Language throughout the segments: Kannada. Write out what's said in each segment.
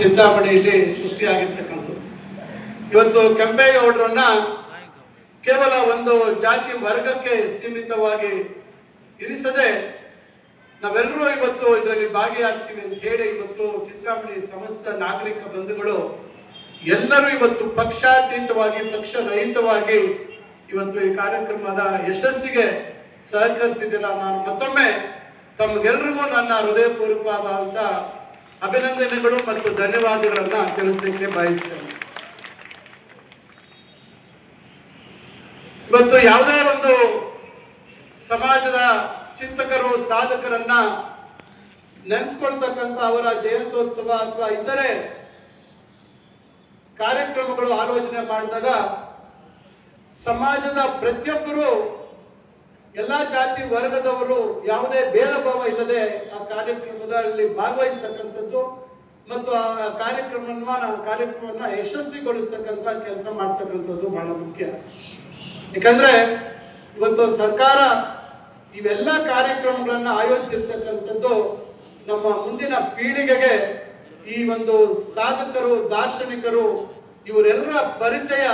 ಚಿಂತಾಮಣಿಯಲ್ಲಿ ಸೃಷ್ಟಿಯಾಗಿರ್ತಕ್ಕಂಥದ್ದು. ಇವತ್ತು ಕೆಂಪೇಗೌಡರನ್ನ ಕೇವಲ ಒಂದು ಜಾತಿ ವರ್ಗಕ್ಕೆ ಸೀಮಿತವಾಗಿ ಇರಿಸದೆ ನಾವೆಲ್ಲರೂ ಇವತ್ತು ಇದರಲ್ಲಿ ಭಾಗಿಯಾಗ್ತೀವಿ ಅಂತ ಹೇಳಿ ಇವತ್ತು ಚಿಂತಾಮಣಿ ಸಮಸ್ತ ನಾಗರಿಕ ಬಂಧುಗಳು ಎಲ್ಲರೂ ಇವತ್ತು ಪಕ್ಷಾತೀತವಾಗಿ ಪಕ್ಷರಹಿತವಾಗಿ ಇವತ್ತು ಈ ಕಾರ್ಯಕ್ರಮದ ಯಶಸ್ಸಿಗೆ ಸಹಕರಿಸಿದ್ದೀರ. ನಾನು ಮತ್ತೊಮ್ಮೆ ತಮಗೆಲ್ರಿಗೂ ನನ್ನ ಹೃದಯಪೂರ್ವಕವಾದಂಥ ಅಭಿನಂದನೆಗಳು ಮತ್ತು ಧನ್ಯವಾದಗಳನ್ನ ತಿಳಿಸಲಿಕ್ಕೆ ಬಯಸ್ತೇನೆ. ಇವತ್ತು ಯಾವುದೇ ಒಂದು ಸಮಾಜದ ಚಿಂತಕರು ಸಾಧಕರನ್ನ ನೆನೆಸ್ಕೊಳ್ತಕ್ಕಂಥ ಅವರ ಜಯಂತ್ಯೋತ್ಸವ ಅಥವಾ ಇತರೆ ಕಾರ್ಯಕ್ರಮಗಳು ಆಲೋಚನೆ ಮಾಡಿದಾಗ ಸಮಾಜದ ಪ್ರತಿಯೊಬ್ಬರು ಎಲ್ಲ ಜಾತಿ ವರ್ಗದವರು ಯಾವುದೇ ಭೇದ ಭಾವ ಇಲ್ಲದೆ ಆ ಕಾರ್ಯಕ್ರಮದಲ್ಲಿ ಭಾಗವಹಿಸ್ತಕ್ಕಂಥದ್ದು ಮತ್ತು ಆ ಕಾರ್ಯಕ್ರಮವನ್ನ ಯಶಸ್ವಿಗೊಳಿಸ್ತಕ್ಕಂಥ ಕೆಲಸ ಮಾಡ್ತಕ್ಕಂಥದ್ದು ಬಹಳ ಮುಖ್ಯ. ಯಾಕಂದ್ರೆ ಇವತ್ತು ಸರ್ಕಾರ ಇವೆಲ್ಲ ಕಾರ್ಯಕ್ರಮಗಳನ್ನ ಆಯೋಜಿಸಿರ್ತಕ್ಕಂಥದ್ದು ನಮ್ಮ ಮುಂದಿನ ಪೀಳಿಗೆಗೆ ಈ ಒಂದು ಸಾಧಕರು ದಾರ್ಶನಿಕರು ಇವರೆಲ್ಲರ ಪರಿಚಯ,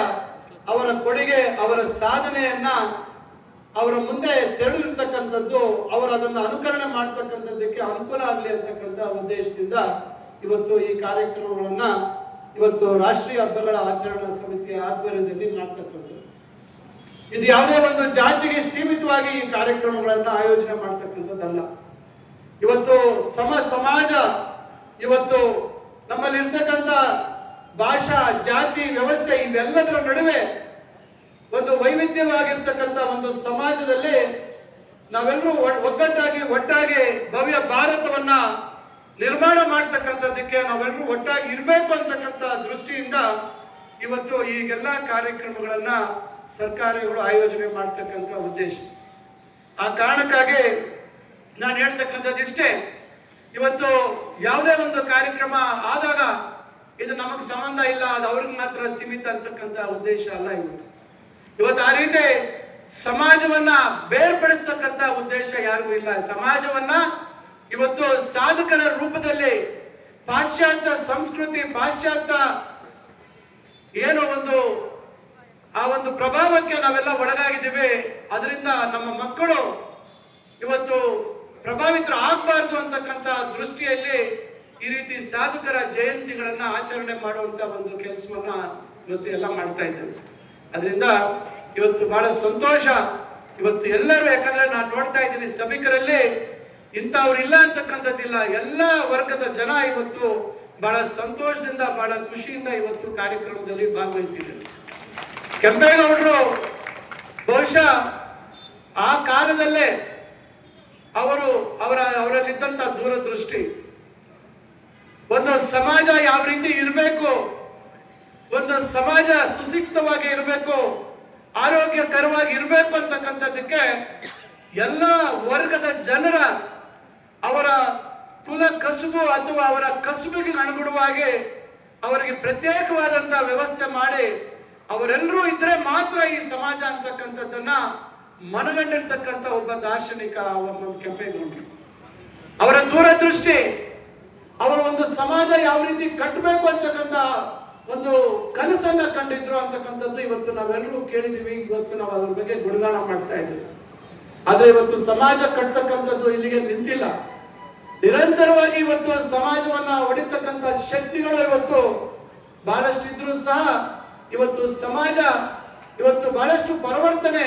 ಅವರ ಕೊಡುಗೆ, ಅವರ ಸಾಧನೆಯನ್ನ ಅವರ ಮುಂದೆ ತೆರೆದಿರ್ತಕ್ಕಂಥದ್ದು, ಅವರು ಅದನ್ನು ಅನುಕರಣೆ ಮಾಡ್ತಕ್ಕಂಥದ್ದಕ್ಕೆ ಅನುಕೂಲ ಆಗಲಿ ಅಂತಕ್ಕಂಥ ಉದ್ದೇಶದಿಂದ ಇವತ್ತು ಈ ಕಾರ್ಯಕ್ರಮಗಳನ್ನ ಇವತ್ತು ರಾಷ್ಟ್ರೀಯ ಹಬ್ಬಗಳ ಆಚರಣಾ ಸಮಿತಿಯ ಆಧ್ವರ್ಯದಲ್ಲಿ ಮಾಡ್ತಕ್ಕಂಥದ್ದು. ಇದು ಯಾವುದೇ ಒಂದು ಜಾತಿಗೆ ಸೀಮಿತವಾಗಿ ಈ ಕಾರ್ಯಕ್ರಮಗಳನ್ನ ಆಯೋಜನೆ ಮಾಡ್ತಕ್ಕಂಥದ್ದಲ್ಲ. ಇವತ್ತು ಸಮಾಜ ಇವತ್ತು ನಮ್ಮಲ್ಲಿರ್ತಕ್ಕಂಥ ಭಾಷಾ ಜಾತಿ ವ್ಯವಸ್ಥೆ ಇವೆಲ್ಲದರ ನಡುವೆ ಒಂದು ವೈವಿಧ್ಯವಾಗಿರ್ತಕ್ಕಂಥ ಒಂದು ಸಮಾಜದಲ್ಲಿ ನಾವೆಲ್ಲರೂ ಒಟ್ಟಾಗಿ ಭವ್ಯ ಭಾರತವನ್ನ ನಿರ್ಮಾಣ ಮಾಡ್ತಕ್ಕಂಥದ್ದಕ್ಕೆ ನಾವೆಲ್ಲರೂ ಒಟ್ಟಾಗಿ ಇರಬೇಕು ಅಂತಕ್ಕಂಥ ದೃಷ್ಟಿಯಿಂದ ಇವತ್ತು ಈಗೆಲ್ಲ ಕಾರ್ಯಕ್ರಮಗಳನ್ನ ಸರ್ಕಾರಗಳು ಆಯೋಜನೆ ಮಾಡ್ತಕ್ಕಂಥ ಉದ್ದೇಶ. ಆ ಕಾರಣಕ್ಕಾಗಿ ನಾನು ಹೇಳ್ತಕ್ಕಂಥದ್ದು ಇಷ್ಟೇ, ಇವತ್ತು ಯಾವುದೇ ಒಂದು ಕಾರ್ಯಕ್ರಮ ಆದಾಗ ಇದು ನಮಗೆ ಸಂಬಂಧ ಇಲ್ಲ, ಅದು ಅವ್ರಿಗೆ ಮಾತ್ರ ಸೀಮಿತ ಅಂತಕ್ಕಂಥ ಉದ್ದೇಶ ಅಲ್ಲ. ಇವತ್ತು ಆ ರೀತಿ ಸಮಾಜವನ್ನ ಬೇರ್ಪಡಿಸ್ತಕ್ಕಂಥ ಉದ್ದೇಶ ಯಾರಿಗೂ ಇಲ್ಲ. ಸಮಾಜವನ್ನ ಇವತ್ತು ಸಾಧಕರ ರೂಪದಲ್ಲಿ ಪಾಶ್ಚಾತ್ಯ ಸಂಸ್ಕೃತಿ, ಪಾಶ್ಚಾತ್ಯ ಏನೋ ಆ ಒಂದು ಪ್ರಭಾವಕ್ಕೆ ನಾವೆಲ್ಲ ಒಳಗಾಗಿದ್ದೀವಿ. ಅದರಿಂದ ನಮ್ಮ ಮಕ್ಕಳು ಇವತ್ತು ಪ್ರಭಾವಿತರು ಆಗಬಾರ್ದು ಅಂತಕ್ಕಂಥ ದೃಷ್ಟಿಯಲ್ಲಿ ಈ ರೀತಿ ಸಾಧಕರ ಜಯಂತಿಗಳನ್ನ ಆಚರಣೆ ಮಾಡುವಂತ ಒಂದು ಕೆಲಸವನ್ನ ಇವತ್ತು ಎಲ್ಲ ಮಾಡ್ತಾ ಇದ್ದೇವೆ. ಅದರಿಂದ ಇವತ್ತು ಬಹಳ ಸಂತೋಷ. ಇವತ್ತು ಎಲ್ಲರೂ, ಯಾಕಂದ್ರೆ ನಾನು ನೋಡ್ತಾ ಇದ್ದೀನಿ ಸಭಿಕರಲ್ಲಿ ಇಂಥವ್ರು ಇಲ್ಲ ಅಂತಕ್ಕಂಥದ್ದಿಲ್ಲ, ಎಲ್ಲ ವರ್ಗದ ಜನ ಇವತ್ತು ಬಹಳ ಸಂತೋಷದಿಂದ ಬಹಳ ಖುಷಿಯಿಂದ ಇವತ್ತು ಕಾರ್ಯಕ್ರಮದಲ್ಲಿ ಭಾಗವಹಿಸಿದ್ದಾರೆ. ಕೆಂಪೇಗೌಡರು ಬಹುಶಃ ಆ ಕಾಲದಲ್ಲೇ ಅವರಲ್ಲಿದ್ದಂಥ ದೂರದೃಷ್ಟಿ, ಒಂದು ಸಮಾಜ ಯಾವ ರೀತಿ ಇರಬೇಕು, ಒಂದು ಸಮಾಜ ಸುಶಿಕ್ಷಿತವಾಗಿ ಇರಬೇಕು, ಆರೋಗ್ಯಕರವಾಗಿ ಇರಬೇಕು ಅಂತಕ್ಕಂಥದ್ದಕ್ಕೆ ಎಲ್ಲ ವರ್ಗದ ಜನರ ಅವರ ಕುಲ ಕಸುಬು ಅಥವಾ ಅವರ ಕಸುಬಿಗೆ ಅನುಗುಣವಾಗಿ ಅವರಿಗೆ ಪ್ರತ್ಯೇಕವಾದಂಥ ವ್ಯವಸ್ಥೆ ಮಾಡಿ ಅವರೆಲ್ಲರೂ ಇದ್ರೆ ಮಾತ್ರ ಈ ಸಮಾಜ ಅಂತಕ್ಕಂಥದ್ದನ್ನ ಮನಗಂಡಿರ್ತಕ್ಕಂಥ ಒಬ್ಬ ದಾರ್ಶನಿಕ ಕೆಂಪೇಗೌಡರು. ಅವರ ದೂರದೃಷ್ಟಿ, ಅವರ ಒಂದು ಸಮಾಜ ಯಾವ ರೀತಿ ಕಟ್ಟಬೇಕು ಅಂತಕ್ಕಂಥ ಒಂದು ಕನಸನ್ನ ಕಂಡಿದ್ರು ಅಂತಕ್ಕಂಥದ್ದು ಇವತ್ತು ನಾವೆಲ್ಲರೂ ಕೇಳಿದೀವಿ. ಇವತ್ತು ನಾವು ಅದ್ರ ಬಗ್ಗೆ ಗುಣಗಾನ ಮಾಡ್ತಾ ಇದ್ದೀವಿ. ಆದ್ರೆ ಇವತ್ತು ಸಮಾಜ ಕಟ್ಟತಕ್ಕಂಥದ್ದು ಇಲ್ಲಿಗೆ ನಿಂತಿಲ್ಲ. ನಿರಂತರವಾಗಿ ಇವತ್ತು ಸಮಾಜವನ್ನ ಹೊಡಿತಕ್ಕಂಥ ಶಕ್ತಿಗಳು ಇವತ್ತು ಬಹಳಷ್ಟು ಇದ್ರೂ ಸಹ ಇವತ್ತು ಸಮಾಜ ಇವತ್ತು ಬಹಳಷ್ಟು ಪರಿವರ್ತನೆ,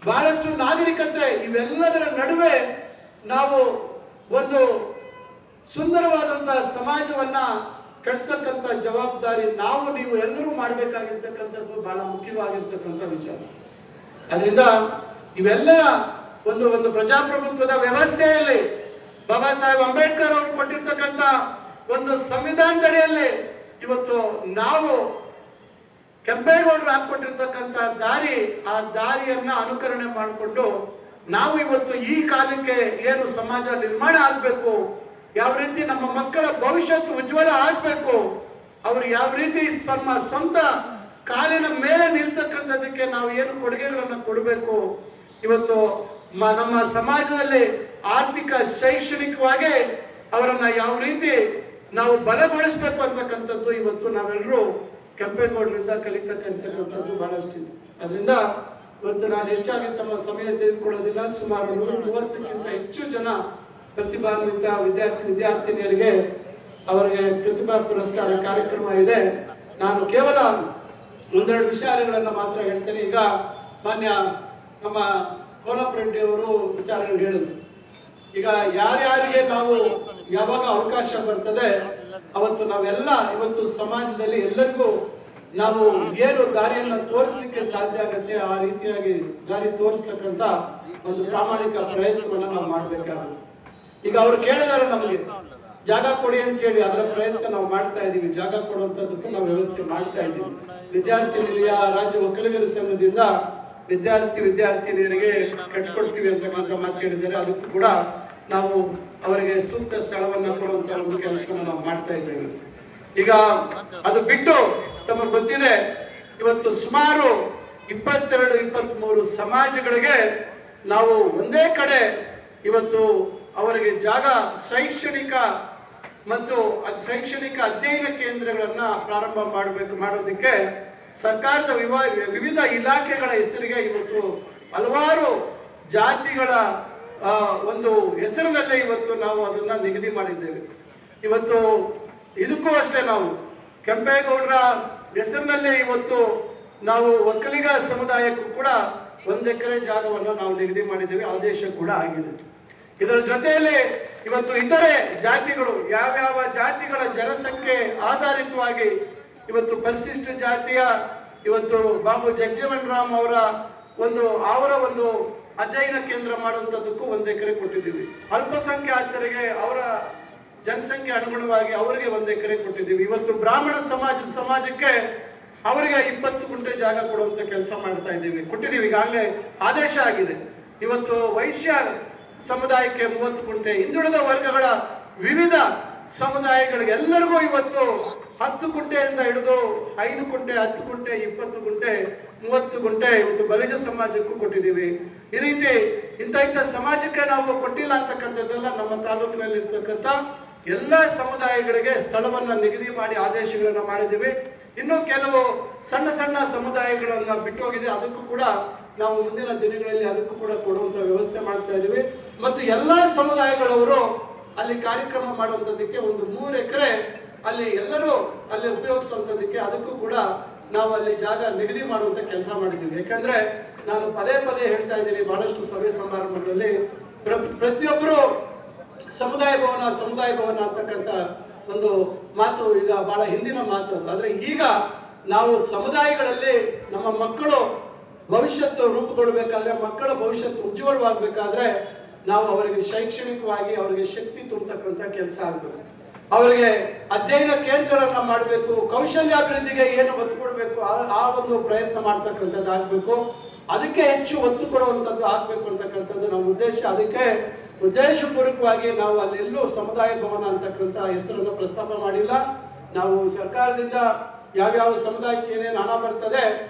ಬಹಳಷ್ಟು ನಾಗರಿಕತೆ, ಇವೆಲ್ಲದರ ನಡುವೆ ನಾವು ಒಂದು ಸುಂದರವಾದಂತಹ ಸಮಾಜವನ್ನ ಕಟ್ತಕ್ಕಂಥ ಜವಾಬ್ದಾರಿ ನಾವು ನೀವು ಎಲ್ಲರೂ ಮಾಡಬೇಕಾಗಿರ್ತಕ್ಕಂಥದ್ದು ಬಹಳ ಮುಖ್ಯವಾಗಿರ್ತಕ್ಕಂಥ ವಿಚಾರ. ಅದರಿಂದ ಇವೆಲ್ಲ ಒಂದು ಪ್ರಜಾಪ್ರಭುತ್ವದ ವ್ಯವಸ್ಥೆಯಲ್ಲಿ ಬಾಬಾ ಸಾಹೇಬ್ ಅಂಬೇಡ್ಕರ್ ಅವರು ಕೊಟ್ಟಿರ್ತಕ್ಕಂಥ ಒಂದು ಸಂವಿಧಾನದಡಿಯಲ್ಲಿ ಇವತ್ತು ನಾವು ಕೆಂಪೇಗೌಡರು ಹಾಕೊಟ್ಟಿರ್ತಕ್ಕಂಥ ದಾರಿ, ಆ ದಾರಿಯನ್ನ ಅನುಕರಣೆ ಮಾಡಿಕೊಂಡು ನಾವು ಇವತ್ತು ಈ ಕಾಲಕ್ಕೆ ಏನು ಸಮಾಜ ನಿರ್ಮಾಣ ಆಗಬೇಕು, ಯಾವ ರೀತಿ ನಮ್ಮ ಮಕ್ಕಳ ಭವಿಷ್ಯತ್ತು ಉಜ್ವಲ ಆಗಬೇಕು, ಅವರು ಯಾವ ರೀತಿ ತಮ್ಮ ಸ್ವಂತ ಕಾಲಿನ ಮೇಲೆ ನಿಲ್ತಕ್ಕಂಥದ್ದಕ್ಕೆ ನಾವು ಏನು ಕೊಡುಗೆಗಳನ್ನು ಕೊಡಬೇಕು, ಇವತ್ತು ನಮ್ಮ ಸಮಾಜದಲ್ಲಿ ಆರ್ಥಿಕ ಶೈಕ್ಷಣಿಕವಾಗಿ ಅವರನ್ನ ಯಾವ ರೀತಿ ನಾವು ಬಲಗೊಳಿಸ್ಬೇಕು ಅಂತಕ್ಕಂಥದ್ದು ಇವತ್ತು ನಾವೆಲ್ಲರೂ ಕೆಂಪೇಗೌಡರಿಂದ ಕಲಿತಕ್ಕಂಥದ್ದು ಬಹಳಷ್ಟಿದೆ. ಅದರಿಂದ ಇವತ್ತು ನಾನು ಹೆಚ್ಚಾಗಿ ತಮ್ಮ ಸಮಯ ತೆಗೆದುಕೊಳ್ಳೋದಿಲ್ಲ. ಸುಮಾರು 130ಕ್ಕಿಂತ ಹೆಚ್ಚು ಜನ ಪ್ರತಿಭಾನ್ವಿತ ವಿದ್ಯಾರ್ಥಿನಿಯರಿಗೆ ಅವರಿಗೆ ಪ್ರತಿಭಾ ಪುರಸ್ಕಾರ ಕಾರ್ಯಕ್ರಮ ಇದೆ. ನಾನು ಕೇವಲ ಒಂದೆರಡು ವಿಚಾರಗಳನ್ನು ಮಾತ್ರ ಹೇಳ್ತೇನೆ. ಈಗ ಮಾನ್ಯ ನಮ್ಮ ಕೋನಪ್ರೆಡ್ಡಿ ಅವರು ವಿಚಾರಗಳು ಹೇಳಿದ್ರು. ಈಗ ಯಾರ್ಯಾರಿಗೆ ನಾವು ಯಾವಾಗ ಅವಕಾಶ ಬರ್ತದೆ ಅವತ್ತು ನಾವೆಲ್ಲ ಇವತ್ತು ಸಮಾಜದಲ್ಲಿ ಎಲ್ಲರಿಗೂ ನಾವು ಏನು ದಾರಿಯನ್ನು ತೋರಿಸ್ಲಿಕ್ಕೆ ಸಾಧ್ಯ ಆಗತ್ತೆ ಆ ರೀತಿಯಾಗಿ ದಾರಿ ತೋರಿಸ್ತಕ್ಕಂಥ ಒಂದು ಪ್ರಾಮಾಣಿಕ ಪ್ರಯತ್ನವನ್ನು ನಾವು ಮಾಡಬೇಕಾಗುತ್ತೆ. ಈಗ ಅವರು ಕೇಳಿದಾರೆ ನಮಗೆ ಜಾಗ ಕೊಡಿ ಅಂತ ಹೇಳಿ, ಅದರ ಪ್ರಯತ್ನ ನಾವು ಮಾಡ್ತಾ ಇದ್ದೀವಿ. ಜಾಗ ಕೊಡುವಂಥದ್ದಕ್ಕೂ ನಾವು ವ್ಯವಸ್ಥೆ ಮಾಡ್ತಾ ಇದ್ದೀವಿ. ವಿದ್ಯಾರ್ಥಿ ನಿಲಯ ರಾಜ್ಯ ಒಕ್ಕಲಿಗರ ಸಂಘದಿಂದ ವಿದ್ಯಾರ್ಥಿನಿಯರಿಗೆ ಕಟ್ಕೊಡ್ತೀವಿ ಅಂತಕ್ಕಂಥ ಮಾತು ಹೇಳಿದ್ದಾರೆ. ಅದಕ್ಕೂ ಕೂಡ ನಾವು ಅವರಿಗೆ ಸೂಕ್ತ ಸ್ಥಳವನ್ನು ಕೊಡುವಂತ ಒಂದು ಕೆಲಸವನ್ನು ನಾವು ಮಾಡ್ತಾ ಇದ್ದೇವೆ. ಈಗ ಅದು ಬಿಟ್ಟು ತಮಗೆ ಗೊತ್ತಿದೆ, ಇವತ್ತು ಸುಮಾರು 22-23 ಸಮಾಜಗಳಿಗೆ ನಾವು ಒಂದೇ ಕಡೆ ಇವತ್ತು ಅವರಿಗೆ ಜಾಗ ಶೈಕ್ಷಣಿಕ ಮತ್ತು ಶೈಕ್ಷಣಿಕ ಅಧ್ಯಯನ ಕೇಂದ್ರಗಳನ್ನ ಪ್ರಾರಂಭ ಮಾಡೋದಕ್ಕೆ ಸರ್ಕಾರದ ವಿವಿಧ ಇಲಾಖೆಗಳ ಹೆಸರಿಗೆ ಇವತ್ತು ಹಲವಾರು ಜಾತಿಗಳ ಒಂದು ಹೆಸರಿನಲ್ಲೇ ಇವತ್ತು ನಾವು ಅದನ್ನ ನಿಗದಿ ಮಾಡಿದ್ದೇವೆ. ಇವತ್ತು ಇದಕ್ಕೂ ಅಷ್ಟೇ ನಾವು ಕೆಂಪೇಗೌಡರ ಹೆಸರಿನಲ್ಲೇ ಇವತ್ತು ನಾವು ಒಕ್ಕಲಿಗ ಸಮುದಾಯಕ್ಕೂ ಕೂಡ 1 ಎಕರೆ ಜಾಗವನ್ನು ನಾವು ನಿಗದಿ ಮಾಡಿದ್ದೇವೆ. ಆದೇಶ ಕೂಡ ಆಗಿದೆ. ಇದರ ಜೊತೆಯಲ್ಲಿ ಇವತ್ತು ಇತರೆ ಜಾತಿಗಳು ಯಾವ್ಯಾವ ಜಾತಿಗಳ ಜನಸಂಖ್ಯೆ ಆಧಾರಿತವಾಗಿ ಇವತ್ತು ಪರಿಶಿಷ್ಟ ಜಾತಿಯ ಇವತ್ತು ಬಾಬು ಜಗಜೀವನ್ ರಾಮ್ ಅವರ ಒಂದು ಅಧ್ಯಯನ ಕೇಂದ್ರ ಮಾಡುವಂಥದ್ದಕ್ಕೂ 1 ಎಕರೆ ಕೊಟ್ಟಿದ್ದೀವಿ. ಅಲ್ಪಸಂಖ್ಯಾತರಿಗೆ ಅವರ ಜನಸಂಖ್ಯೆ ಅನುಗುಣವಾಗಿ ಅವರಿಗೆ 1 ಎಕರೆ ಕೊಟ್ಟಿದ್ದೀವಿ. ಇವತ್ತು ಬ್ರಾಹ್ಮಣ ಸಮಾಜಕ್ಕೆ ಅವರಿಗೆ 20 ಗುಂಟೆ ಜಾಗ ಕೊಡುವಂತ ಕೆಲಸ ಮಾಡ್ತಾ ಇದ್ದೀವಿ, ಕೊಟ್ಟಿದ್ದೀವಿ. ಈಗಾಗಲೇ ಆದೇಶ ಆಗಿದೆ. ಇವತ್ತು ವೈಶ್ಯ ಸಮುದಾಯಕ್ಕೆ 30 ಗುಂಟೆ, ಹಿಂದುಳಿದ ವರ್ಗಗಳ ವಿವಿಧ ಸಮುದಾಯಗಳಿಗೆ ಎಲ್ಲರಿಗೂ ಇವತ್ತು 10 ಗುಂಟೆಯಿಂದ ಹಿಡಿದು 5 ಗುಂಟೆ, 10 ಗುಂಟೆ, 20 ಗುಂಟೆ, 30 ಗುಂಟೆ ಇವತ್ತು ಬಲಿಜ ಸಮಾಜಕ್ಕೂ ಕೊಟ್ಟಿದ್ದೀವಿ. ಈ ರೀತಿ ಇಂಥ ಸಮಾಜಕ್ಕೆ ನಾವು ಕೊಟ್ಟಿಲ್ಲ ಅಂತಕ್ಕಂಥದ್ದೆಲ್ಲ ನಮ್ಮ ತಾಲೂಕಿನಲ್ಲಿ ಇರ್ತಕ್ಕಂಥ ಎಲ್ಲ ಸಮುದಾಯಗಳಿಗೆ ಸ್ಥಳವನ್ನು ನಿಗದಿ ಮಾಡಿ ಆದೇಶಗಳನ್ನು ಮಾಡಿದ್ದೀವಿ. ಇನ್ನು ಕೆಲವು ಸಣ್ಣ ಸಮುದಾಯಗಳನ್ನ ಬಿಟ್ಟು ಹೋಗಿದೆ, ಅದಕ್ಕೂ ಕೂಡ ನಾವು ಮುಂದಿನ ದಿನಗಳಲ್ಲಿ ಅದಕ್ಕೂ ಕೂಡ ಕೊಡುವಂತ ವ್ಯವಸ್ಥೆ ಮಾಡ್ತಾ ಇದ್ದೀವಿ. ಮತ್ತು ಎಲ್ಲ ಸಮುದಾಯಗಳವರು ಅಲ್ಲಿ ಕಾರ್ಯಕ್ರಮ ಮಾಡುವಂಥದ್ದಕ್ಕೆ 3 ಎಕರೆ ಅಲ್ಲಿ ಎಲ್ಲರೂ ಅಲ್ಲಿ ಉಪಯೋಗಿಸುವಂಥದ್ದಕ್ಕೆ ಅದಕ್ಕೂ ಕೂಡ ನಾವು ಅಲ್ಲಿ ಜಾಗ ನಿಗದಿ ಮಾಡುವಂತ ಕೆಲಸ ಮಾಡಿದ್ದೀವಿ. ಯಾಕಂದ್ರೆ ನಾನು ಪದೇ ಹೇಳ್ತಾ ಇದ್ದೀನಿ, ಬಹಳಷ್ಟು ಸಭೆ ಸಮಾರಂಭಗಳಲ್ಲಿ ಪ್ರತಿಯೊಬ್ಬರು ಸಮುದಾಯ ಭವನ ಅಂತಕ್ಕಂಥ ಒಂದು ಮಾತು ಈಗ ಬಹಳ ಹಿಂದಿನ ಮಾತು. ಆದ್ರೆ ಈಗ ನಾವು ಸಮುದಾಯಗಳಲ್ಲಿ ನಮ್ಮ ಮಕ್ಕಳು ಭವಿಷ್ಯತ್ತು ರೂಪುಗೊಳ್ಳಬೇಕಾದ್ರೆ, ಮಕ್ಕಳ ಭವಿಷ್ಯತ್ತು ಉಜ್ವಲವಾಗಬೇಕಾದ್ರೆ ನಾವು ಅವರಿಗೆ ಶೈಕ್ಷಣಿಕವಾಗಿ ಅವರಿಗೆ ಶಕ್ತಿ ತುಂಬತಕ್ಕಂಥ ಕೆಲಸ ಆಗಬೇಕು. ಅವರಿಗೆ ಅಧ್ಯಯನ ಕೇಂದ್ರಗಳನ್ನ ಮಾಡಬೇಕು. ಕೌಶಲ್ಯಾಭಿವೃದ್ಧಿಗೆ ಏನು ಒತ್ತು ಕೊಡಬೇಕು ಆ ಒಂದು ಪ್ರಯತ್ನ ಮಾಡ್ತಕ್ಕಂಥದ್ದು ಆಗಬೇಕು. ಅದಕ್ಕೆ ಹೆಚ್ಚು ಒತ್ತು ಕೊಡುವಂಥದ್ದು ಆಗಬೇಕು ಅಂತಕ್ಕಂಥದ್ದು ನಮ್ಮ ಉದ್ದೇಶ. ಅದಕ್ಕೆ ಉದ್ದೇಶಪೂರ್ವಕವಾಗಿ ನಾವು ಅಲ್ಲೆಲ್ಲೂ ಸಮುದಾಯ ಭವನ ಅಂತಕ್ಕಂಥ ಹೆಸರನ್ನು ಪ್ರಸ್ತಾಪ ಮಾಡಿಲ್ಲ. ನಾವು ಸರ್ಕಾರದಿಂದ ಯಾವ್ಯಾವ ಸಮುದಾಯಕ್ಕೆ ಏನೇನು ಹಣ ಬರ್ತದೆ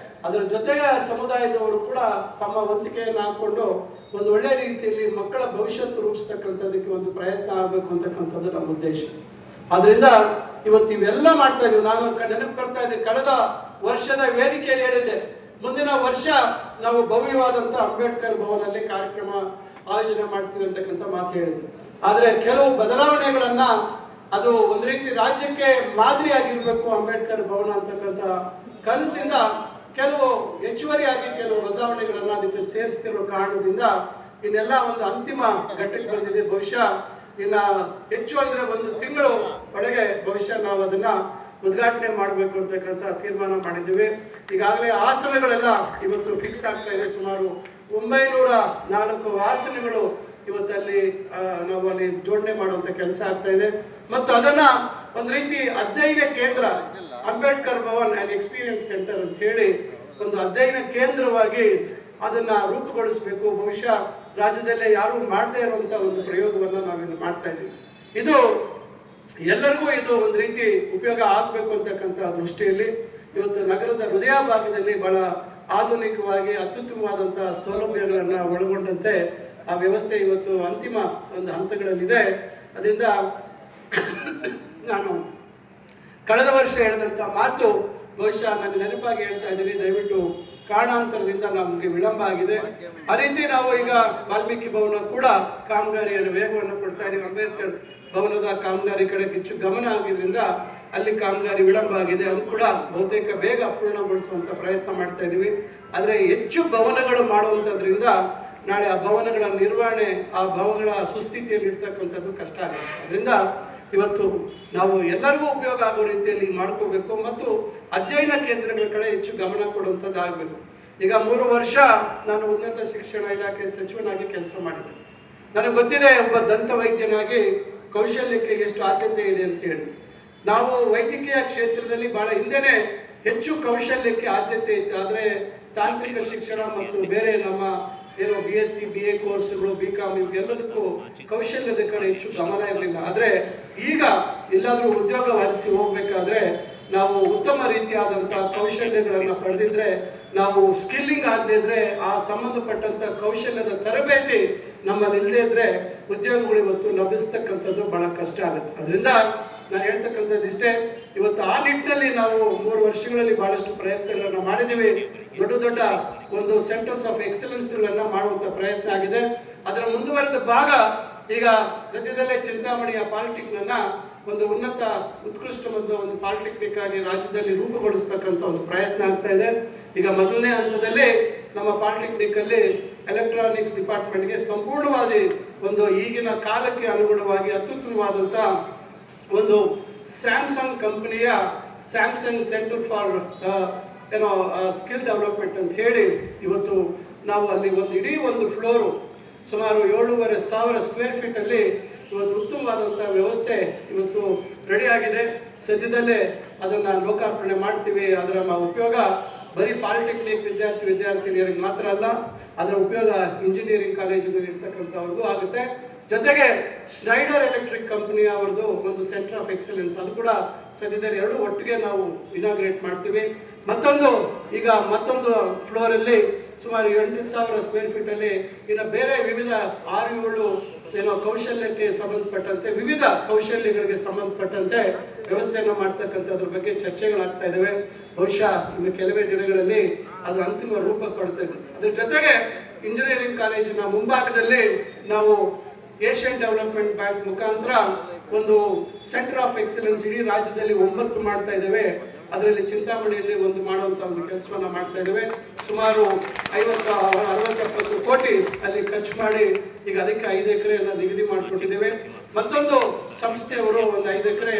ಅದರ ಜೊತೆಗೆ ಸಮುದಾಯದವರು ಕೂಡ ತಮ್ಮ ವಂತಿಕೆಯನ್ನು ಹಾಕೊಂಡು ಒಂದು ಒಳ್ಳೆ ರೀತಿಯಲ್ಲಿ ಮಕ್ಕಳ ಭವಿಷ್ಯತ್ತು ರೂಪಿಸ್ತಕ್ಕಂಥದಕ್ಕೆ ಒಂದು ಪ್ರಯತ್ನ ಆಗಬೇಕು ಅಂತಕ್ಕಂಥದ್ದು ನಮ್ಮ ಉದ್ದೇಶ. ಆದ್ರಿಂದ ಇವತ್ತು ಇವೆಲ್ಲ ಮಾಡ್ತಾ ಇದೀವಿ. ನಾನು ನೆನಪು ಬರ್ತಾ ಇದ್ದೆ, ಕಳೆದ ವರ್ಷದ ವೇದಿಕೆಯಲ್ಲಿ ಹೇಳಿದ್ದೆ, ಮುಂದಿನ ವರ್ಷ ನಾವು ಭವ್ಯವಾದಂಥ ಅಂಬೇಡ್ಕರ್ ಭವನಲ್ಲಿ ಕಾರ್ಯಕ್ರಮ ಆಯೋಜನೆ ಮಾಡ್ತೀವಿ ಅಂತಕ್ಕಂಥ ಮಾತು ಹೇಳಿದ್ವಿ. ಆದರೆ ಕೆಲವು ಬದಲಾವಣೆಗಳನ್ನ ಅದು ಒಂದು ರೀತಿ ರಾಜ್ಯಕ್ಕೆ ಮಾದರಿಯಾಗಿರ್ಬೇಕು ಅಂಬೇಡ್ಕರ್ ಭವನ ಅಂತಕ್ಕಂಥ ಕನಸಿಂದ ಕೆಲವು ಹೆಚ್ಚುವರಿಯಾಗಿ ಕೆಲವು ಬದಲಾವಣೆಗಳನ್ನ ಅದಕ್ಕೆ ಸೇರಿಸ್ತಿರೋ ಕಾರಣದಿಂದ ಇನ್ನೆಲ್ಲ ಒಂದು ಅಂತಿಮ ಘಟ್ಟಕ್ಕೆ ಬಂದಿದೆ. ಬಹುಶಃ ಇನ್ನ ಹೆಚ್ಚು ಅಂದ್ರೆ 1 ತಿಂಗಳು ಒಳಗೆ ಬಹುಶಃ ನಾವು ಅದನ್ನ ಉದ್ಘಾಟನೆ ಮಾಡಬೇಕು ಅಂತಕ್ಕಂಥ ತೀರ್ಮಾನ ಮಾಡಿದ್ದೀವಿ. ಈಗಾಗಲೇ ಆಸನಗಳೆಲ್ಲ ಇವತ್ತು ಫಿಕ್ಸ್ ಆಗ್ತಾ ಇದೆ. ಸುಮಾರು 904 ಆಸನಗಳು ಇವತ್ತಲ್ಲಿ ನಾವು ಅಲ್ಲಿ ಜೋಡಣೆ ಮಾಡುವಂತ ಕೆಲಸ ಆಗ್ತಾ ಇದೆ. ಮತ್ತು ಅದನ್ನ ಒಂದು ರೀತಿ ಅಧ್ಯಯನ ಕೇಂದ್ರ, Ambedkar Bhavan and experience centre ಅಂತ ಹೇಳಿ ಒಂದು ಅಧ್ಯಯನ ಕೇಂದ್ರವಾಗಿ ಅದನ್ನ ರೂಪುಗೊಳಿಸಬೇಕು. ಬಹುಶಃ ರಾಜ್ಯದಲ್ಲೇ ಯಾರು ಮಾಡದೇ ಇರುವಂತ ಒಂದು ಪ್ರಯೋಗವನ್ನು ನಾವಿನ್ನು ಮಾಡ್ತಾ ಇದ್ದೀವಿ. ಇದು ಎಲ್ಲರಿಗೂ ಇದು ಒಂದು ರೀತಿ ಉಪಯೋಗ ಆಗಬೇಕು ಅಂತಕ್ಕಂಥ ದೃಷ್ಟಿಯಲ್ಲಿ ಇವತ್ತು ನಗರದ ಹೃದಯ ಭಾಗದಲ್ಲಿ ಬಹಳ ಆಧುನಿಕವಾಗಿ ಅತ್ಯುತ್ತಮವಾದಂತಹ ಸೌಲಭ್ಯಗಳನ್ನು ಒಳಗೊಂಡಂತೆ ಆ ವ್ಯವಸ್ಥೆ ಇವತ್ತು ಅಂತಿಮ ಒಂದು ಹಂತಗಳಲ್ಲಿದೆ. ಅದರಿಂದ ನಾನು ಕಳೆದ ವರ್ಷ ಹೇಳಿದಂಥ ಮಾತು ಬಹುಶಃ ನನಗೆ ನೆನಪಾಗಿ ಹೇಳ್ತಾ ಇದ್ದೀನಿ. ದಯವಿಟ್ಟು ಕಾರಣಾಂತರದಿಂದ ನಮಗೆ ವಿಳಂಬ ಆಗಿದೆ. ಆ ರೀತಿ ನಾವು ಈಗ ವಾಲ್ಮೀಕಿ ಭವನ ಕೂಡ ಕಾಮಗಾರಿಯನ್ನು ವೇಗವನ್ನು ಕೊಡ್ತಾ ಇದ್ದೀವಿ. ಅಂಬೇಡ್ಕರ್ ಭವನದ ಕಾಮಗಾರಿ ಕಡೆ ಹೆಚ್ಚು ಗಮನ ಆಗಿದ್ದರಿಂದ ಅಲ್ಲಿ ಕಾಮಗಾರಿ ವಿಳಂಬ ಆಗಿದೆ. ಅದು ಕೂಡ ಬಹುತೇಕ ಬೇಗ ಪೂರ್ಣಗೊಳಿಸುವಂಥ ಪ್ರಯತ್ನ ಮಾಡ್ತಾ ಇದ್ದೀವಿ. ಆದರೆ ಹೆಚ್ಚು ಭವನಗಳು ಮಾಡುವಂಥದ್ರಿಂದ ನಾಳೆ ಆ ಭವನಗಳ ನಿರ್ವಹಣೆ, ಆ ಭವನಗಳ ಸುಸ್ಥಿತಿಯಲ್ಲಿ ಇರ್ತಕ್ಕಂಥದ್ದು ಕಷ್ಟ ಆಗುತ್ತೆ. ಅದರಿಂದ ಇವತ್ತು ನಾವು ಎಲ್ಲರಿಗೂ ಉಪಯೋಗ ಆಗೋ ರೀತಿಯಲ್ಲಿ ಮಾಡ್ಕೋಬೇಕು ಮತ್ತು ಅಧ್ಯಯನ ಕೇಂದ್ರಗಳ ಕಡೆ ಹೆಚ್ಚು ಗಮನ ಕೊಡುವಂಥದ್ದು ಆಗಬೇಕು. ಈಗ 3 ವರ್ಷ ನಾನು ಉನ್ನತ ಶಿಕ್ಷಣ ಇಲಾಖೆ ಸಚಿವನಾಗಿ ಕೆಲಸ ಮಾಡಿದೆ. ನನಗೆ ಗೊತ್ತಿದೆ ಒಬ್ಬ ದಂತ ವೈದ್ಯನಾಗಿ ಕೌಶಲ್ಯಕ್ಕೆ ಎಷ್ಟು ಆದ್ಯತೆ ಇದೆ ಅಂತ ಹೇಳಿ. ನಾವು ವೈದ್ಯಕೀಯ ಕ್ಷೇತ್ರದಲ್ಲಿ ಬಹಳ ಹಿಂದೆನೇ ಹೆಚ್ಚು ಕೌಶಲ್ಯಕ್ಕೆ ಆದ್ಯತೆ ಇತ್ತು. ಆದರೆ ತಾಂತ್ರಿಕ ಶಿಕ್ಷಣ ಮತ್ತು ಬೇರೆ ನಮ್ಮ ಏನೋ BSc BA ಕೋರ್ಸ್ಗಳು BCom ಇವೆಲ್ಲದಕ್ಕೂ ಕೌಶಲ್ಯದ ಕಡೆ ಹೆಚ್ಚು ಗಮನ ಇರಲಿಲ್ಲ. ಆದರೆ ಈಗ ಎಲ್ಲಾದರೂ ಉದ್ಯೋಗ ವಹಿಸಿ ಹೋಗ್ಬೇಕಾದ್ರೆ ನಾವು ಉತ್ತಮ ರೀತಿಯಾದಂಥ ಕೌಶಲ್ಯಗಳನ್ನು ಪಡೆದಿದ್ರೆ, ನಾವು ಸ್ಕಿಲ್ಲಿಂಗ್ ಆಗದೇ ಇದ್ರೆ, ಆ ಸಂಬಂಧಪಟ್ಟಂಥ ಕೌಶಲ್ಯದ ತರಬೇತಿ ನಮ್ಮಲ್ಲಿ ಇಲ್ಲದೇ ಇದ್ರೆ ಉದ್ಯೋಗಗಳು ಇವತ್ತು ಲಭಿಸ್ತಕ್ಕಂಥದ್ದು ಬಹಳ ಕಷ್ಟ ಆಗುತ್ತೆ. ಅದರಿಂದ ನಾನು ಹೇಳ್ತಕ್ಕಂಥದ್ದು ಇಷ್ಟೇ. ಇವತ್ತು ಆ ನಿಟ್ಟಿನಲ್ಲಿ ನಾವು 3 ವರ್ಷಗಳಲ್ಲಿ ಬಹಳಷ್ಟು ಪ್ರಯತ್ನಗಳನ್ನು ಮಾಡಿದ್ದೀವಿ. ದೊಡ್ಡ ದೊಡ್ಡ ಒಂದು ಸೆಂಟರ್ಸ್ ಆಫ್ ಎಕ್ಸಲೆನ್ಸ್ಗಳನ್ನು ಮಾಡುವಂಥ ಪ್ರಯತ್ನ ಆಗಿದೆ. ಅದರ ಮುಂದುವರೆದ ಭಾಗ ಈಗ ಸದ್ಯದಲ್ಲೇ ಚಿಂತಾಮಣಿಯ ಪಾಲಿಟೆಕ್ನಿಕ್ನ ಒಂದು ಉನ್ನತ ಉತ್ಕೃಷ್ಟವಾದ ಒಂದು ಪಾಲಿಟೆಕ್ನಿಕ್ ಆಗಿ ರಾಜ್ಯದಲ್ಲಿ ರೂಪುಗೊಳಿಸ್ತಕ್ಕಂಥ ಒಂದು ಪ್ರಯತ್ನ ಆಗ್ತಾ ಇದೆ. ಈಗ ಮೊದಲನೇ ಹಂತದಲ್ಲಿ ನಮ್ಮ ಪಾಲಿಟೆಕ್ನಿಕ್ ಅಲ್ಲಿ ಎಲೆಕ್ಟ್ರಾನಿಕ್ಸ್ ಡಿಪಾರ್ಟ್ಮೆಂಟ್ಗೆ ಸಂಪೂರ್ಣವಾಗಿ ಒಂದು ಈಗಿನ ಕಾಲಕ್ಕೆ ಅನುಗುಣವಾಗಿ ಅತ್ಯುತ್ತಮವಾದಂಥ ಒಂದು ಸ್ಯಾಮ್ಸಂಗ್ ಕಂಪನಿಯ Samsung centre for skill development ಅಂತ ಹೇಳಿ ಇವತ್ತು ನಾವು ಅಲ್ಲಿ ಇಡೀ ಒಂದು ಫ್ಲೋರು ಸುಮಾರು 7,500 ಸ್ಕ್ವೇರ್ ಫೀಟ್ ಅಲ್ಲಿ ಇವತ್ತು ಉತ್ತಮವಾದಂಥ ವ್ಯವಸ್ಥೆ ಇವತ್ತು ರೆಡಿ ಆಗಿದೆ. ಸದ್ಯದಲ್ಲೇ ಅದನ್ನು ಲೋಕಾರ್ಪಣೆ ಮಾಡ್ತೀವಿ. ಅದರ ಉಪಯೋಗ ಬರೀ ಪಾಲಿಟೆಕ್ನಿಕ್ ವಿದ್ಯಾರ್ಥಿನಿಯರಿಗೆ ಮಾತ್ರ ಅಲ್ಲ, ಅದರ ಉಪಯೋಗ ಇಂಜಿನಿಯರಿಂಗ್ ಕಾಲೇಜಿನಲ್ಲಿ ಇರ್ತಕ್ಕಂಥವ್ರಿಗೂ ಆಗುತ್ತೆ. ಜೊತೆಗೆ ಸ್ನೈಡರ್ ಎಲೆಕ್ಟ್ರಿಕ್ ಕಂಪನಿ ಅವರದು ಒಂದು ಸೆಂಟರ್ ಆಫ್ ಎಕ್ಸಲೆನ್ಸ್, ಅದು ಕೂಡ ಸದ್ಯದಲ್ಲಿ 2 ಒಟ್ಟಿಗೆ ನಾವು ಇನಾಗ್ರೇಟ್ ಮಾಡ್ತೀವಿ. ಮತ್ತೊಂದು ಫ್ಲೋರಲ್ಲಿ ಸುಮಾರು 8,000 ಸ್ಕ್ವೇರ್ ಫೀಟ್ ಅಲ್ಲಿ ಇನ್ನು ಬೇರೆ ವಿವಿಧ 6-7 ಕೌಶಲ್ಯಕ್ಕೆ ಸಂಬಂಧಪಟ್ಟಂತೆ ವಿವಿಧ ಕೌಶಲ್ಯಗಳಿಗೆ ಸಂಬಂಧಪಟ್ಟಂತೆ ವ್ಯವಸ್ಥೆಯನ್ನು ಮಾಡ್ತಕ್ಕಂಥದ್ರ ಬಗ್ಗೆ ಚರ್ಚೆಗಳಾಗ್ತಾ ಇದ್ದಾವೆ. ಬಹುಶಃ ಇನ್ನು ಕೆಲವೇ ದಿನಗಳಲ್ಲಿ ಅದು ಅಂತಿಮ ರೂಪ ಪಡ್ತದೆ. ಅದ್ರ ಜೊತೆಗೆ ಇಂಜಿನಿಯರಿಂಗ್ ಕಾಲೇಜಿನ ಮುಂಭಾಗದಲ್ಲಿ ನಾವು ಏಷ್ಯನ್ ಡೆವಲಪ್ಮೆಂಟ್ ಬ್ಯಾಂಕ್ ಮುಖಾಂತರ ಒಂದು ಸೆಂಟರ್ ಆಫ್ ಎಕ್ಸಲೆನ್ಸ್ ಇಡೀ ರಾಜ್ಯದಲ್ಲಿ 9 ಮಾಡ್ತಾ ಇದ್ದೇವೆ. ಅದರಲ್ಲಿ ಚಿಂತಾಮಣಿಯಲ್ಲಿ ಒಂದು ಮಾಡುವಂಥ ಒಂದು ಕೆಲಸವನ್ನು ಮಾಡ್ತಾ ಇದ್ದೇವೆ. ಸುಮಾರು 50-60-70 ಕೋಟಿ ಅಲ್ಲಿ ಖರ್ಚು ಮಾಡಿ ಈಗ ಅದಕ್ಕೆ 5 ಎಕರೆಯನ್ನು ನಿಗದಿ ಮಾಡಿಕೊಟ್ಟಿದ್ದೇವೆ. ಮತ್ತೊಂದು ಸಂಸ್ಥೆಯವರು ಒಂದು 5 ಎಕರೆ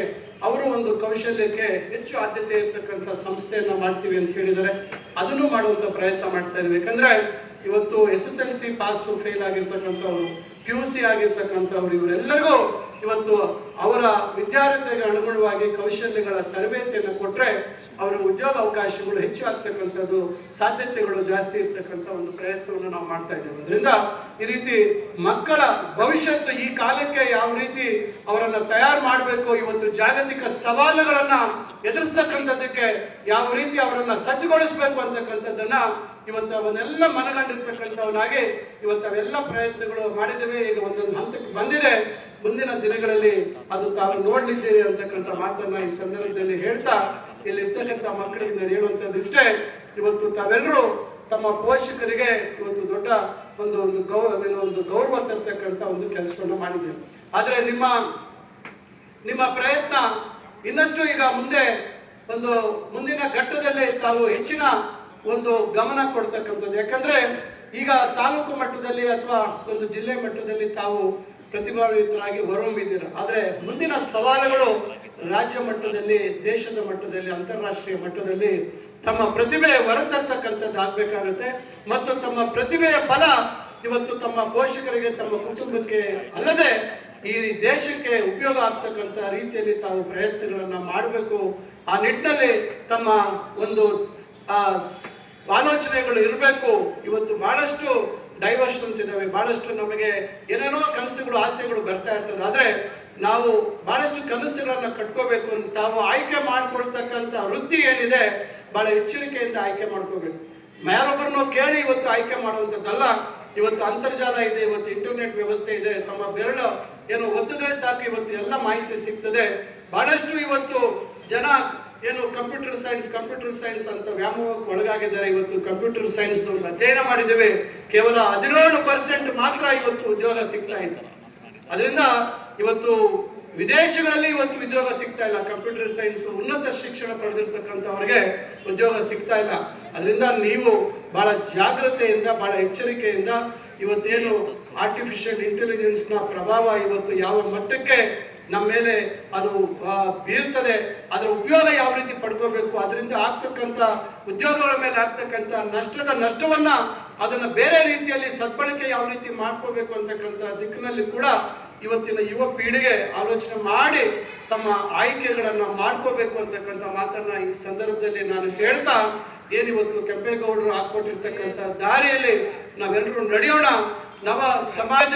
ಅವರು ಒಂದು ಕೌಶಲ್ಯಕ್ಕೆ ಹೆಚ್ಚು ಆದ್ಯತೆ ಇರ್ತಕ್ಕಂಥ ಸಂಸ್ಥೆಯನ್ನು ಮಾಡ್ತೀವಿ ಅಂತ ಹೇಳಿದ್ದಾರೆ. ಅದನ್ನು ಮಾಡುವಂಥ ಪ್ರಯತ್ನ ಮಾಡ್ತಾ ಇದ್ದೀವಿ. ಯಾಕಂದರೆ ಇವತ್ತು SSLC ಪಾಸು ಫೇಲ್ ಆಗಿರ್ತಕ್ಕಂಥವ್ರು, PUC ಆಗಿರ್ತಕ್ಕಂಥವ್ರು, ಇವರೆಲ್ಲರಿಗೂ ಇವತ್ತು ಅವರ ವಿದ್ಯಾರ್ಥಿಗೆ ಅನುಗುಣವಾಗಿ ಕೌಶಲ್ಯಗಳ ತರಬೇತಿಯನ್ನು ಕೊಟ್ಟರೆ ಅವರ ಉದ್ಯೋಗ ಅವಕಾಶಗಳು ಹೆಚ್ಚು ಆಗ್ತಕ್ಕಂಥದ್ದು, ಸಾಧ್ಯತೆಗಳು ಜಾಸ್ತಿ ಇರ್ತಕ್ಕಂಥ ಒಂದು ಪ್ರಯತ್ನವನ್ನು ನಾವು ಮಾಡ್ತಾ ಇದ್ದೇವೆ. ಅದರಿಂದ ಈ ರೀತಿ ಮಕ್ಕಳ ಭವಿಷ್ಯತ್ತು ಈ ಕಾಲಕ್ಕೆ ಯಾವ ರೀತಿ ಅವರನ್ನು ತಯಾರು ಮಾಡಬೇಕು, ಇವತ್ತು ಜಾಗತಿಕ ಸವಾಲುಗಳನ್ನು ಎದುರಿಸ್ತಕ್ಕಂಥದ್ದಕ್ಕೆ ಯಾವ ರೀತಿ ಅವರನ್ನು ಸಜ್ಜುಗೊಳಿಸಬೇಕು ಅಂತಕ್ಕಂಥದ್ದನ್ನ ಇವತ್ತು ಅವನ್ನೆಲ್ಲ ಮನಗಂಡಿರ್ತಕ್ಕಂಥವನಾಗಿ ಇವತ್ತು ಅವೆಲ್ಲ ಪ್ರಯತ್ನಗಳು ಮಾಡಿದ್ದೇವೆ. ಈಗ ಒಂದೊಂದು ಹಂತಕ್ಕೆ ಬಂದಿದೆ. ಮುಂದಿನ ದಿನಗಳಲ್ಲಿ ಅದು ತಾವು ನೋಡ್ಲಿದ್ದೀರಿ ಅಂತಕ್ಕಂಥ ಮಾತನ್ನ ಈ ಸಂದರ್ಭದಲ್ಲಿ ಹೇಳ್ತಾ, ಇಲ್ಲಿರ್ತಕ್ಕಂಥ ಮಕ್ಕಳಿಗೆ ನಾನು ಹೇಳುವಂಥದ್ದು ಇಷ್ಟೇ. ಇವತ್ತು ತಾವೆಲ್ಲರೂ ತಮ್ಮ ಪೋಷಕರಿಗೆ ಇವತ್ತು ದೊಡ್ಡ ಒಂದು ಗೌರವ ತರ್ತಕ್ಕಂಥ ಒಂದು ಕೆಲಸವನ್ನು ಮಾಡಿದ್ದೀರಿ. ಆದರೆ ನಿಮ್ಮ ಪ್ರಯತ್ನ ಇನ್ನಷ್ಟು ಈಗ ಮುಂದಿನ ಘಟ್ಟದಲ್ಲಿ ತಾವು ಹೆಚ್ಚಿನ ಒಂದು ಗಮನ ಕೊಡ್ತಕ್ಕಂಥದ್ದು. ಯಾಕಂದ್ರೆ ಈಗ ತಾಲೂಕು ಮಟ್ಟದಲ್ಲಿ ಅಥವಾ ಒಂದು ಜಿಲ್ಲೆ ಮಟ್ಟದಲ್ಲಿ ತಾವು ಪ್ರತಿಭಾನ್ವಿತರಾಗಿ ಹೊರಹೊಮ್ಮಿದ್ದೀರ. ಆದರೆ ಮುಂದಿನ ಸವಾಲುಗಳು ರಾಜ್ಯ ಮಟ್ಟದಲ್ಲಿ, ದೇಶದ ಮಟ್ಟದಲ್ಲಿ, ಅಂತಾರಾಷ್ಟ್ರೀಯ ಮಟ್ಟದಲ್ಲಿ ತಮ್ಮ ಪ್ರತಿಭೆ ಹೊರತರ್ತಕ್ಕಂಥದ್ದು ಆಗ್ಬೇಕಾಗುತ್ತೆ. ಮತ್ತು ತಮ್ಮ ಪ್ರತಿಭೆಯ ಫಲ ಇವತ್ತು ತಮ್ಮ ಪೋಷಕರಿಗೆ, ತಮ್ಮ ಕುಟುಂಬಕ್ಕೆ ಅಲ್ಲದೆ ಈ ದೇಶಕ್ಕೆ ಉಪಯೋಗ ಆಗ್ತಕ್ಕಂಥ ರೀತಿಯಲ್ಲಿ ತಾವು ಪ್ರಯತ್ನಗಳನ್ನು ಮಾಡಬೇಕು. ಆ ನಿಟ್ಟಿನಲ್ಲಿ ತಮ್ಮ ಒಂದು ಆಲೋಚನೆಗಳು ಇರಬೇಕು. ಇವತ್ತು ಬಹಳಷ್ಟು ಡೈವರ್ಷನ್ಸ್ ಇದಾವೆ, ಬಹಳಷ್ಟು ನಮಗೆ ಏನೇನೋ ಕನಸುಗಳು, ಆಸೆಗಳು ಬರ್ತಾ ಇರ್ತದೆ. ಆದರೆ ನಾವು ಬಹಳಷ್ಟು ಕನಸುಗಳನ್ನ ಕಟ್ಕೋಬೇಕು. ತಾವು ಆಯ್ಕೆ ಮಾಡ್ಕೊಳ್ತಕ್ಕಂಥ ವೃತ್ತಿ ಏನಿದೆ ಬಹಳ ಎಚ್ಚರಿಕೆಯಿಂದ ಆಯ್ಕೆ ಮಾಡ್ಕೋಬೇಕು. ಯಾರೊಬ್ಬರನ್ನು ಕೇಳಿ ಇವತ್ತು ಆಯ್ಕೆ ಮಾಡುವಂಥದ್ದಲ್ಲ. ಇವತ್ತು ಅಂತರ್ಜಾಲ ಇದೆ, ಇವತ್ತು ಇಂಟರ್ನೆಟ್ ವ್ಯವಸ್ಥೆ ಇದೆ. ತಮ್ಮ ಬೆರಳು ಒತ್ತಿದ್ರೆ ಸಾಕು ಇವತ್ತು ಎಲ್ಲ ಮಾಹಿತಿ ಸಿಗ್ತದೆ. ಬಹಳಷ್ಟು ಇವತ್ತು ಜನ ಏನು ಕಂಪ್ಯೂಟರ್ ಸೈನ್ಸ್ ಅಂತ ವ್ಯಾಮೋಹಕ್ಕೆ ಒಳಗಾಗಿದ್ದಾರೆ. ಇವತ್ತು ಕಂಪ್ಯೂಟರ್ ಸೈನ್ಸ್ ಅಧ್ಯಯನ ಮಾಡಿದ್ದೇವೆ, ಕೇವಲ 17% ಮಾತ್ರ ಇವತ್ತು ಉದ್ಯೋಗ ಸಿಗ್ತಾ ಇದೆ. ಅದರಿಂದ ಇವತ್ತು ವಿದೇಶಗಳಲ್ಲಿ ಇವತ್ತು ಉದ್ಯೋಗ ಸಿಗ್ತಾ ಇಲ್ಲ. ಕಂಪ್ಯೂಟರ್ ಸೈನ್ಸ್ ಉನ್ನತ ಶಿಕ್ಷಣ ಪಡೆದಿರ್ತಕ್ಕಂಥವ್ರಿಗೆ ಉದ್ಯೋಗ ಸಿಗ್ತಾ ಇಲ್ಲ. ಅದರಿಂದ ನೀವು ಬಹಳ ಜಾಗ್ರತೆಯಿಂದ, ಬಹಳ ಎಚ್ಚರಿಕೆಯಿಂದ ಇವತ್ತೇನು ಆರ್ಟಿಫಿಷಿಯಲ್ ಇಂಟೆಲಿಜೆನ್ಸ್ನ ಪ್ರಭಾವ ಇವತ್ತು ಯಾವ ಮಟ್ಟಕ್ಕೆ ನಮ್ಮ ಮೇಲೆ ಅದು ಬೀರ್ತದೆ, ಅದರ ಉಪಯೋಗ ಯಾವ ರೀತಿ ಪಡ್ಕೋಬೇಕು, ಅದರಿಂದ ಆಗ್ತಕ್ಕಂಥ ಉದ್ಯೋಗಗಳ ಮೇಲೆ ಆಗ್ತಕ್ಕಂಥ ನಷ್ಟವನ್ನ ಅದನ್ನು ಬೇರೆ ರೀತಿಯಲ್ಲಿ ಸದ್ಬಳಕೆ ಯಾವ ರೀತಿ ಮಾಡ್ಕೋಬೇಕು ಅಂತಕ್ಕಂಥ ದಿಕ್ಕಿನಲ್ಲಿ ಕೂಡ ಇವತ್ತಿನ ಯುವ ಪೀಳಿಗೆ ಆಲೋಚನೆ ಮಾಡಿ ತಮ್ಮ ಆಯ್ಕೆಗಳನ್ನು ಮಾಡ್ಕೋಬೇಕು ಅಂತಕ್ಕಂಥ ಮಾತನ್ನ ಈ ಸಂದರ್ಭದಲ್ಲಿ ನಾನು ಹೇಳ್ತಾ, ಏನಿವತ್ತು ಕೆಂಪೇಗೌಡರು ಹಾಕೊಟ್ಟಿರ್ತಕ್ಕಂಥ ದಾರಿಯಲ್ಲಿ ನಾವೆಲ್ಲರೂ ನಡೆಯೋಣ, ನವ ಸಮಾಜ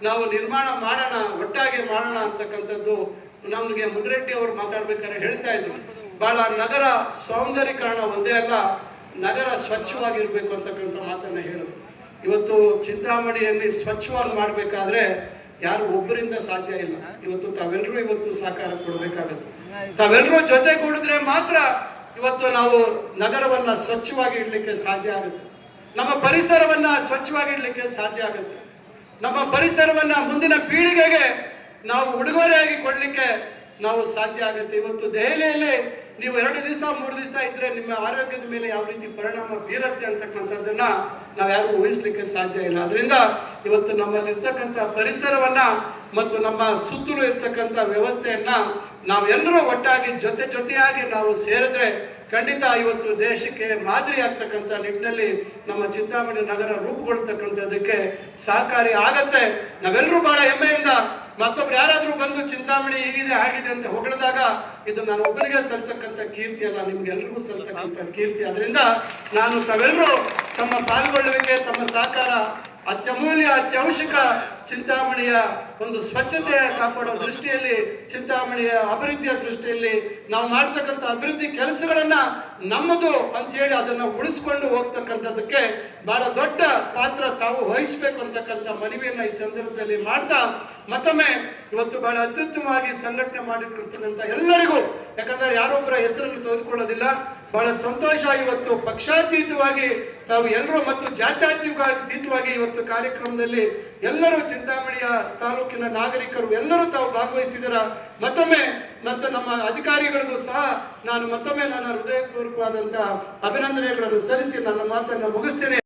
ನಾವು ನಿರ್ಮಾಣ ಮಾಡೋಣ, ಒಟ್ಟಾಗಿ ಮಾಡೋಣ ಅಂತಕ್ಕಂಥದ್ದು ನಮಗೆ ಮುನ್ರೆಡ್ಡಿ ಅವರು ಮಾತಾಡ್ಬೇಕಾದ್ರೆ ಹೇಳ್ತಾ ಇದ್ರು. ಬಹಳ ನಗರ ಸೌಂದರ್ಯೀಕರಣ ಒಂದೇ ಅಲ್ಲ, ನಗರ ಸ್ವಚ್ಛವಾಗಿರ್ಬೇಕು ಅಂತಕ್ಕಂಥ ಮಾತನ್ನ ಹೇಳಿದ್ರು. ಇವತ್ತು ಚಿಂತಾಮಣಿಯಲ್ಲಿ ಸ್ವಚ್ಛವಾಗಿ ಮಾಡಬೇಕಾದ್ರೆ ಯಾರು ಒಬ್ಬರಿಂದ ಸಾಧ್ಯ ಇಲ್ಲ. ಇವತ್ತು ತಾವೆಲ್ಲರೂ ಇವತ್ತು ಸಹಕಾರ ಕೊಡಬೇಕಾಗುತ್ತೆ. ತಾವೆಲ್ಲರೂ ಜೊತೆಗೂಡಿದ್ರೆ ಮಾತ್ರ ಇವತ್ತು ನಾವು ನಗರವನ್ನ ಸ್ವಚ್ಛವಾಗಿ ಇಡ್ಲಿಕ್ಕೆ ಸಾಧ್ಯ ಆಗುತ್ತೆ. ನಮ್ಮ ಪರಿಸರವನ್ನ ಸ್ವಚ್ಛವಾಗಿ ಇಡ್ಲಿಕ್ಕೆ ಸಾಧ್ಯ ಆಗುತ್ತೆ. ನಮ್ಮ ಪರಿಸರವನ್ನ ಮುಂದಿನ ಪೀಳಿಗೆಗೆ ನಾವು ಉಡುಗೊರೆಯಾಗಿ ಕೊಡ್ಲಿಕ್ಕೆ ನಾವು ಸಾಧ್ಯ ಆಗುತ್ತೆ. ಇವತ್ತು ದೆಹಲಿಯಲ್ಲಿ ನೀವು 2 ದಿವಸ 3 ದಿವಸ ಇದ್ರೆ ನಿಮ್ಮ ಆರೋಗ್ಯದ ಮೇಲೆ ಯಾವ ರೀತಿ ಪರಿಣಾಮ ಬೀರುತ್ತೆ ಅಂತಕ್ಕಂಥದ್ದನ್ನ ನಾವು ಯಾರು ಊಹಿಸ್ಲಿಕ್ಕೆ ಸಾಧ್ಯ ಇಲ್ಲ. ಅದರಿಂದ ಇವತ್ತು ನಮ್ಮಲ್ಲಿರ್ತಕ್ಕಂಥ ಪರಿಸರವನ್ನ ಮತ್ತು ನಮ್ಮ ಸುತ್ತಲೂ ಇರ್ತಕ್ಕಂಥ ವ್ಯವಸ್ಥೆಯನ್ನ ನಾವೆಲ್ಲರೂ ಒಟ್ಟಾಗಿ ಜೊತೆಯಾಗಿ ನಾವು ಸೇರಿದ್ರೆ ಖಂಡಿತ ಇವತ್ತು ದೇಶಕ್ಕೆ ಮಾದರಿ ಆಗ್ತಕ್ಕಂಥ ನಿಟ್ಟಿನಲ್ಲಿ ನಮ್ಮ ಚಿಂತಾಮಣಿ ನಗರ ರೂಪುಗೊಳ್ತಕ್ಕಂಥದ್ದಕ್ಕೆ ಸಹಕಾರಿ ಆಗತ್ತೆ. ನಾವೆಲ್ಲರೂ ಬಹಳ ಹೆಮ್ಮೆಯಿಂದ ಮತ್ತೊಬ್ರು ಯಾರಾದ್ರೂ ಬಂದು ಚಿಂತಾಮಣಿ ಹೀಗಿದೆ ಆಗಿದೆ ಅಂತ ಹೊಗಳಿದಾಗ ಇದು ನಾನು ಒಬ್ಬರಿಗೆ ಸಲ್ತಕ್ಕಂಥ ಕೀರ್ತಿ ಅಲ್ಲ, ನಿಮ್ಗೆಲ್ರಿಗೂ ಸಲ್ತಕ್ಕಂಥ ಕೀರ್ತಿ. ಅದರಿಂದ ನಾನು ತಾವೆಲ್ಲರೂ ತಮ್ಮ ಪಾಲ್ಗೊಳ್ಳುವಿಕೆ, ತಮ್ಮ ಸಹಕಾರ ಅತ್ಯಮೂಲ್ಯ, ಅತ್ಯವಶ್ಯಕ. ಚಿಂತಾಮಣಿಯ ಒಂದು ಸ್ವಚ್ಛತೆ ಕಾಪಾಡೋ ದೃಷ್ಟಿಯಲ್ಲಿ, ಚಿಂತಾಮಣಿಯ ಅಭಿವೃದ್ಧಿಯ ದೃಷ್ಟಿಯಲ್ಲಿ ನಾವು ಮಾಡ್ತಕ್ಕಂಥ ಅಭಿವೃದ್ಧಿ ಕೆಲಸಗಳನ್ನ ನಮ್ಮದು ಅಂತ ಹೇಳಿ ಅದನ್ನ ಉಳಿಸ್ಕೊಂಡು ಹೋಗ್ತಕ್ಕಂಥದ್ದಕ್ಕೆ ಬಹಳ ದೊಡ್ಡ ಪಾತ್ರ ತಾವು ವಹಿಸಬೇಕು ಅಂತಕ್ಕಂಥ ಮನವಿಯನ್ನ ಈ ಸಂದರ್ಭದಲ್ಲಿ ಮಾಡ್ತಾ, ಮತ್ತೊಮ್ಮೆ ಇವತ್ತು ಬಹಳ ಅತ್ಯುತ್ತಮವಾಗಿ ಸಂಘಟನೆ ಮಾಡಿರ್ತಕ್ಕಂಥ ಎಲ್ಲರಿಗೂ, ಯಾಕಂದ್ರೆ ಯಾರೊಬ್ಬರ ಹೆಸರನ್ನು ತೆಗೆದುಕೊಳ್ಳೋದಿಲ್ಲ, ಬಹಳ ಸಂತೋಷ. ಇವತ್ತು ಪಕ್ಷಾತೀತವಾಗಿ ತಾವು ಎಲ್ಲರೂ ಮತ್ತು ಜಾತ್ಯತೀತವಾಗಿ ಇವತ್ತು ಕಾರ್ಯಕ್ರಮದಲ್ಲಿ ಎಲ್ಲರೂ ಚಿಂತಾಮಣಿಯ ತಾಲೂಕಿನ ನಾಗರಿಕರು ಎಲ್ಲರೂ ತಾವು ಭಾಗವಹಿಸಿದರ. ಮತ್ತೊಮ್ಮೆ ಮತ್ತು ನಮ್ಮ ಅಧಿಕಾರಿಗಳಿಗೂ ಸಹ ನಾನು ಮತ್ತೊಮ್ಮೆ ನನ್ನ ಹೃದಯಪೂರ್ವಕವಾದಂತಹ ಅಭಿನಂದನೆಗಳನ್ನು ಸಲ್ಲಿಸಿ ನನ್ನ ಮಾತನ್ನು ಮುಗಿಸ್ತೇನೆ.